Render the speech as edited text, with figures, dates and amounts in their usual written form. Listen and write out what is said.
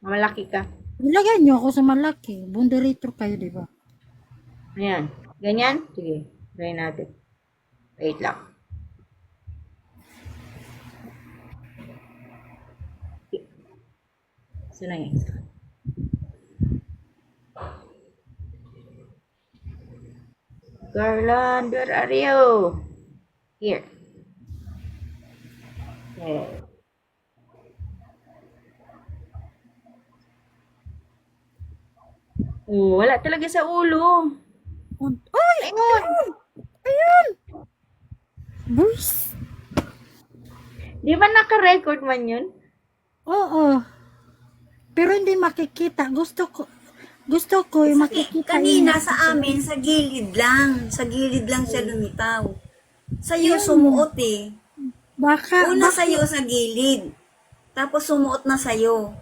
Malaki ka. Ilagay niyo ako sa malaki. Bunderator kayo, di ba? Ayan. Ganyan? Sige. Try natin. Wait lang. Saan na yun? Garland, where are you? Here. Okay. Oh, wala talaga sa ulo. Ay! Ayun! Ayun! Boys! Di ba naka-record man yun? Oo. Pero hindi makikita. Gusto ko yung makikita Kanina yung... sa amin, sa gilid lang. Sa gilid lang siya lumitaw. Sa'yo sumuot eh. Baka, Una sa'yo sa gilid. Tapos sumuot na sa'yo.